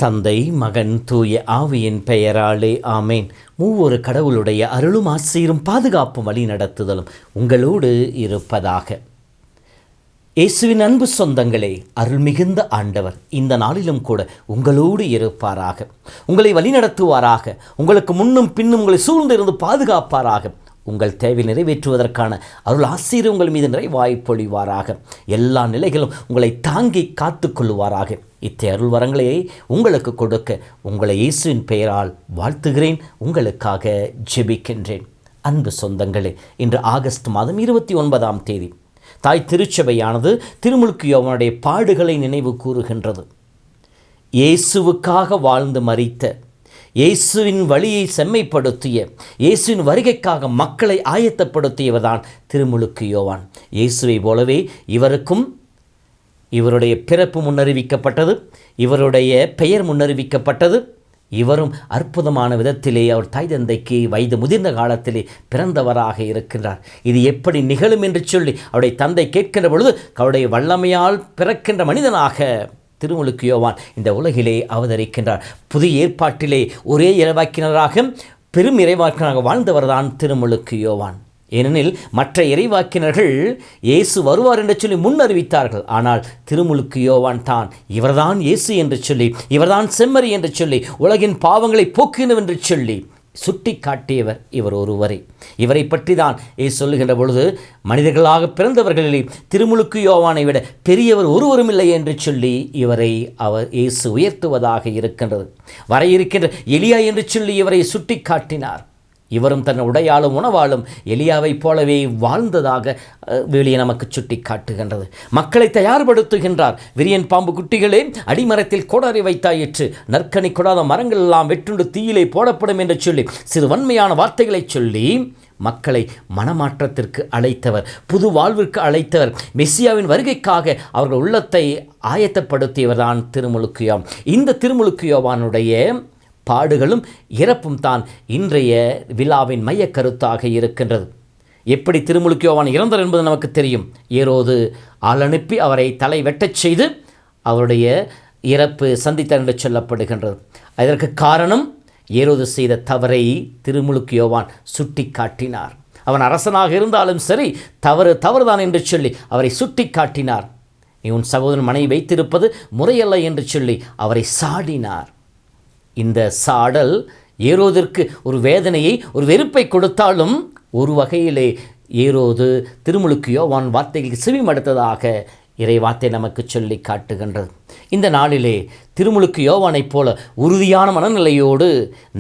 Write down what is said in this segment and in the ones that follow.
தந்தை, மகன், தூய ஆவியின் பெயராலே ஆமேன். மூவொரு கடவுளுடைய அருளும் ஆசீரும் பாதுகாப்பும் வழி நடத்துதலும் உங்களோடு இருப்பதாக. இயேசுவின் அன்பு சொந்தங்களே, அருள் மிகுந்த ஆண்டவர் இந்த நாளிலும் கூட உங்களோடு இருப்பாராக, உங்களை வழிநடத்துவாராக, உங்களுக்கு முன்னும் பின்னும் உங்களை சூழ்ந்திருந்து பாதுகாப்பாராக, உங்கள் தேவை நிறைவேற்றுவதற்கான அருள் ஆசீர் உங்கள் மீது நிறைவாய் பொழிவாராக, எல்லா நிலைகளும் உங்களை தாங்கி காத்து கொள்ளுவாராக. இத்தகைய அருள் வரங்களை உங்களுக்கு கொடுக்க உங்களை இயேசுவின் பெயரால் வாழ்த்துகிறேன், உங்களுக்காக ஜெபிக்கின்றேன். அன்பு சொந்தங்களே, இன்று ஆகஸ்ட் மாதம் 29ஆம் தேதி தாய் திருச்சபையானது திருமுழுக்கு யோவானுடைய பாடுகளை நினைவு கூறுகின்றது. இயேசுவுக்காக வாழ்ந்து மரித்த, இயேசுவின் வழியை செம்மைப்படுத்திய, இயேசுவின் வருகைக்காக மக்களை ஆயத்தப்படுத்தியவர்தான் திருமுழுக்கு யோவான். இயேசுவை போலவே இவருக்கும் இவருடைய பிறப்பு முன்னறிவிக்கப்பட்டது, இவருடைய பெயர் முன்னறிவிக்கப்பட்டது. இவரும் அற்புதமான விதத்திலே அவர் தாய் தந்தைக்கு வயது முதிர்ந்த காலத்திலே பிறந்தவராக இருக்கின்றார். இது எப்படி நிகழும் என்று சொல்லி அவருடைய தந்தை கேட்கின்ற பொழுது, அவருடைய வல்லமையால் பிறக்கின்ற மனிதனாக திருமுழுக்கு யோவான் இந்த உலகிலே அவதரிக்கின்றார். புதிய ஏற்பாட்டிலே ஒரே இறைவாக்கினராக, பெரும் இறைவாக்கினராக வாழ்ந்தவர்தான் திருமுழுக்கு யோவான். ஏனெனில் மற்ற இறைவாக்கினர்கள் இயேசு வருவார் என்று சொல்லி முன்னறிவித்தார்கள். ஆனால் திருமுழுக்கு யோவான் தான் இவர்தான் இயேசு என்று சொல்லி, இவர்தான் செம்மறி என்று சொல்லி, உலகின் பாவங்களை போக்கினவர் என்று சொல்லி சுட்டி காட்டியவர் இவர் ஒருவரே. இவரை பற்றி தான் இயேசு சொல்லுகின்ற பொழுது, மனிதர்களாக பிறந்தவர்களிலே திருமுழுக்கு யோவானை விட பெரியவர் ஒருவரும் இல்லை என்று சொல்லி இவரை இயேசு உயர்த்துவதாக இருக்கின்றது. வர இருக்கின்ற எலியா என்று சொல்லி இவரை சுட்டி காட்டினார். இவரும் தன் உடையாலும் உணவாலும் எலியாவைப் போலவே வாழ்ந்ததாக வெளியே நமக்கு சுட்டி காட்டுகின்றது. மக்களை தயார்படுத்துகின்றார். விரியன் பாம்பு குட்டிகளே, அடிமரத்தில் கோடாரி வைத்தாயிற்று, நற்கனி கொடாத மரங்கள் எல்லாம் வெட்டுண்டு தீயிலே போடப்படும் என்று சொல்லி சிறு வன்மையான வார்த்தைகளை சொல்லி மக்களை மனமாற்றத்திற்கு அழைத்தவர், புது வாழ்விற்கு அழைத்தவர், மெசியாவின் வருகைக்காக அவர்கள் உள்ளத்தை ஆயத்தப்படுத்தியவர் தான் திருமுழுக்கு யோவான். இந்த திருமுழுக்கு யோவானுடைய பாடுகளும் இறப்பும் தான் இன்றைய விழாவின் மைய கருத்தாக இருக்கின்றது. எப்படி திருமுழுக்கு யோவான் இறந்தார் என்பது நமக்கு தெரியும். ஏரோது ஆள் அனுப்பி அவரை தலை வெட்டச் செய்து அவருடைய இறப்பு சந்தித்தார் என்று சொல்லப்படுகின்றது. அதற்கு காரணம் ஏரோது செய்த தவறை திருமுழுக்கு யோவான் சுட்டி காட்டினார். அவன் அரசனாக இருந்தாலும் சரி, தவறுதான் என்று சொல்லி அவரை சுட்டி காட்டினார். நீ உன் சகோதரன் மனைவி வைத்திருப்பது முறையல்ல என்று சொல்லி அவரை சாடினார். இந்த சாடல் ஏரோதிற்கு ஒரு வேதனையை, ஒரு வெறுப்பை கொடுத்தாலும் ஒரு வகையிலே ஏரோது திருமுழுக்கு யோவான் வார்த்தைகளுக்கு செவிமடுத்ததாக இறைவார்த்தை நமக்கு சொல்லி காட்டுகின்றது. இந்த நாளிலே திருமுழுக்கு யோவானைப் போல உறுதியான மனநிலையோடு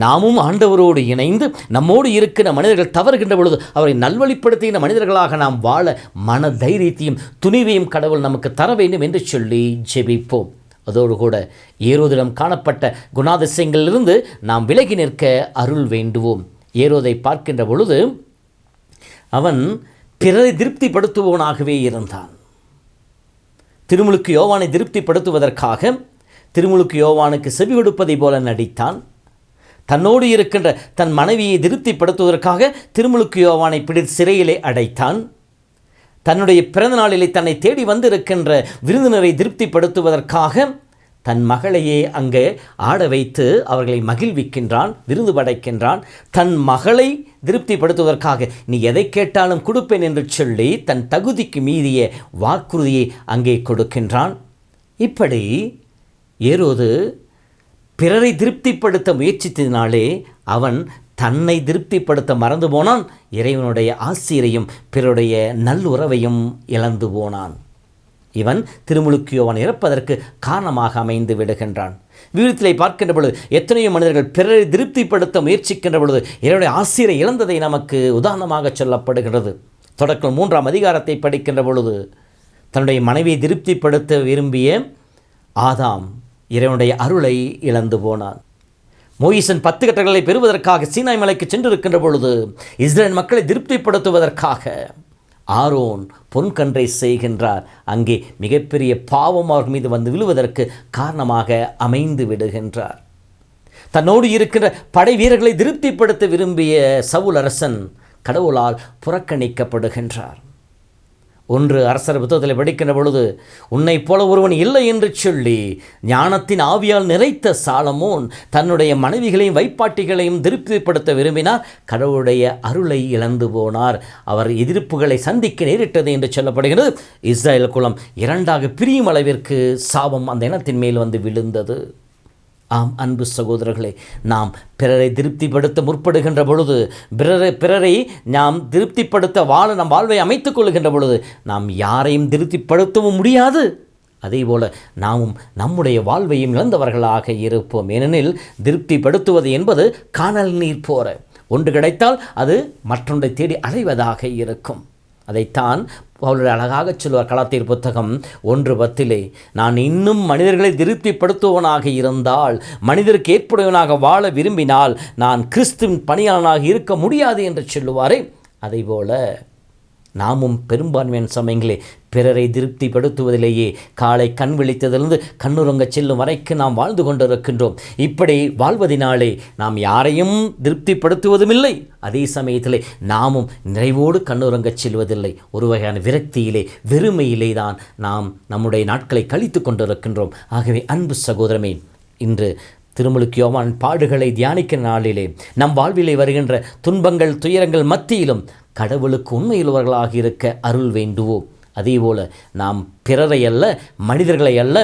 நாமும் ஆண்டவரோடு இணைந்து நம்மோடு இருக்கிற மனிதர்கள் தவறுகின்ற பொழுது அவரை நல்வழிப்படுத்துகின்ற மனிதர்களாக நாம் வாழ மன தைரியத்தையும் துணிவையும் கடவுள் நமக்கு தர வேண்டும் என்று சொல்லி ஜெபிப்போம். அதோடு கூட ஏரோதிடம் காணப்பட்ட குணாதிசயங்களிலிருந்து நாம் விலகி நிற்க அருள் வேண்டுவோம். ஏரோதை பார்க்கின்ற பொழுது அவன் பிறரை திருப்திப்படுத்துபவனாகவே இருந்தான். திருமுழுக்கு யோவானை திருப்திப்படுத்துவதற்காக திருமுழுக்கு யோவானுக்கு செவி கொடுப்பதை போல நடித்தான். தன்னோடு இருக்கின்ற தன் மனைவியை திருப்திப்படுத்துவதற்காக திருமுழுக்கு யோவானை பிடித்து சிறையிலே அடைத்தான். தன்னுடைய பிறந்த நாளிலே தன்னை தேடி வந்திருக்கின்ற விருந்தினரை திருப்திப்படுத்துவதற்காக தன் மகளையே அங்கே ஆட வைத்து அவர்களை மகிழ்விக்கின்றான், விருந்து படைக்கின்றான். தன் மகளை திருப்திப்படுத்துவதற்காக நீ எதை கேட்டாலும் கொடுப்பேன் என்று சொல்லி தன் தகுதிக்கு மீறிய வாக்குறுதியை அங்கே கொடுக்கின்றான். இப்படி ஏரோது பிறரை திருப்திப்படுத்த முயற்சித்ததினாலே அவன் தன்னை திருப்திப்படுத்த மறந்து போனான். இறைவனுடைய ஆசீரையும் பிறருடைய நல்லுறவையும் இழந்து போனான். இவன் திருமுழுக்கு யோவான் இறப்பதற்கு காரணமாக அமைந்து விடுகின்றான். வீரத்திலே பார்க்கின்ற பொழுது எத்தனையோ மனிதர்கள் பிறரை திருப்திப்படுத்த முயற்சிக்கின்ற பொழுது இறைவனுடைய ஆசீரை இழந்ததை நமக்கு உதாரணமாக சொல்லப்படுகிறது. தொடக்கம் 3ஆம் அதிகாரத்தை படிக்கின்ற பொழுது தன்னுடைய மனைவியை திருப்திப்படுத்த விரும்பிய ஆதாம் இறைவனுடைய அருளை இழந்து போனான். மோயிசன் 10 கட்டளைகளை பெறுவதற்காக சீனாய் மலைக்கு சென்றிருக்கின்ற பொழுது இஸ்ரேல் மக்களை திருப்திப்படுத்துவதற்காக ஆரோன் பொன்கன்றை செய்கின்றார். அங்கே மிகப்பெரிய பாவம் அவர் மீது வந்து விழுவதற்கு காரணமாக அமைந்து விடுகின்றார். தன்னோடு இருக்கின்ற படை வீரர்களை திருப்திப்படுத்த விரும்பிய சவுல் அரசன் கடவுளால் புறக்கணிக்கப்படுகின்றார். 1 அரசர் புத்தகத்தில் படிக்கின்ற பொழுது, உன்னை போல ஒருவன் இல்லை என்று சொல்லி ஞானத்தின் ஆவியால் நிறைத்த சாலமோன் தன்னுடைய மனைவிகளையும் வைப்பாட்டிகளையும் திருப்திப்படுத்த விரும்பினார். கடவுளுடைய அருளை இழந்து போனார். அவர் எதிர்ப்புகளை சந்திக்க நேரிட்டது என்று சொல்லப்படுகிறது. இஸ்ரேல் குலம் 2ஆக பிரியும் அளவிற்கு சாபம் அந்த இனத்தின் மேல் வந்து விழுந்தது. ஆம் அன்பு சகோதரர்களே, நாம் பிறரை திருப்திப்படுத்த முற்படுகின்ற பொழுது, பிறரை நாம் திருப்திப்படுத்த நம் வாழ்வை அமைத்துக் கொள்கின்ற பொழுது நாம் யாரையும் திருப்திப்படுத்தவும் முடியாது. அதேபோல நாமும் நம்முடைய வாழ்வையும் இழந்தவர்களாக இருப்போம். ஏனெனில் திருப்திப்படுத்துவது என்பது காணல் நீர் போற, ஒன்று கிடைத்தால் அது மற்றொன்றை தேடி அடைவதாக இருக்கும். அதைத்தான் அவளுடைய அழகாக சொல்வார் கலாத்தியர் புத்தகம் 1:10, நான் இன்னும் மனிதர்களை திருப்திப்படுத்துவனாக இருந்தால், மனிதருக்கு ஏற்புடையவனாக வாழ விரும்பினால் நான் கிறிஸ்துவின் பணியாளனாக இருக்க முடியாது என்று சொல்லுவாரே. அதேபோல நாமும் பெரும்பான்மையான சமயங்களே பிறரை திருப்திப்படுத்துவதிலேயே காலை கண் விழித்ததிலிருந்து கண்ணுறங்க செல்லும் வரைக்கும் நாம் வாழ்ந்து கொண்டிருக்கின்றோம். இப்படி வாழ்வதனாலே நாம் யாரையும் திருப்திப்படுத்துவதும் இல்லை, அதே சமயத்திலே நாமும் நிறைவோடு கண்ணுறங்க செல்வதில்லை. ஒரு வகையான விரக்தியிலே, வெறுமையிலே தான் நாம் நம்முடைய நாட்களை கழித்து கொண்டிருக்கின்றோம். ஆகவே அன்பு சகோதரமே, இன்று திருமுழுக்கு யோவான் பாடுகளை தியானிக்கிற நாளிலே நம் வாழ்விலே வருகின்ற துன்பங்கள் துயரங்கள் மத்தியிலும் கடவுளுக்கு உண்மையுள்ளவர்களாக இருக்க அருள் வேண்டுவோம். அதேபோல நாம் பிறரை அல்ல, மனிதர்களை அல்ல,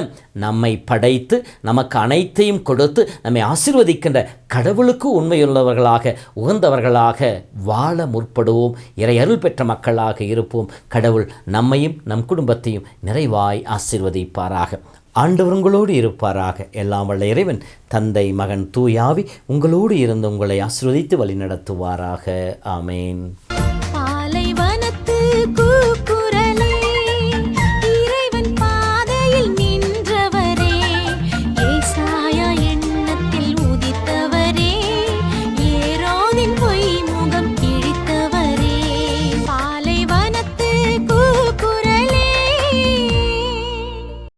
நம்மை படைத்து நமக்கு அனைத்தையும் கொடுத்து நம்மை ஆசீர்வதிக்கின்ற கடவுளுக்கு உண்மையுள்ளவர்களாக உகந்தவர்களாக வாழ முற்படுவோம். இறை அருள் பெற்ற மக்களாக இருப்போம். கடவுள் நம்மையும் நம் குடும்பத்தையும் நிறைவாய் ஆசீர்வதிப்பாராக. ஆண்டவர் உங்களோடு இருப்பாராக. எல்லாம் வல்ல இறைவன் தந்தை மகன் தூயாவி உங்களோடு இருந்து உங்களை ஆசீர்வதித்து வழிநடத்துவாராக. ஆமேன்.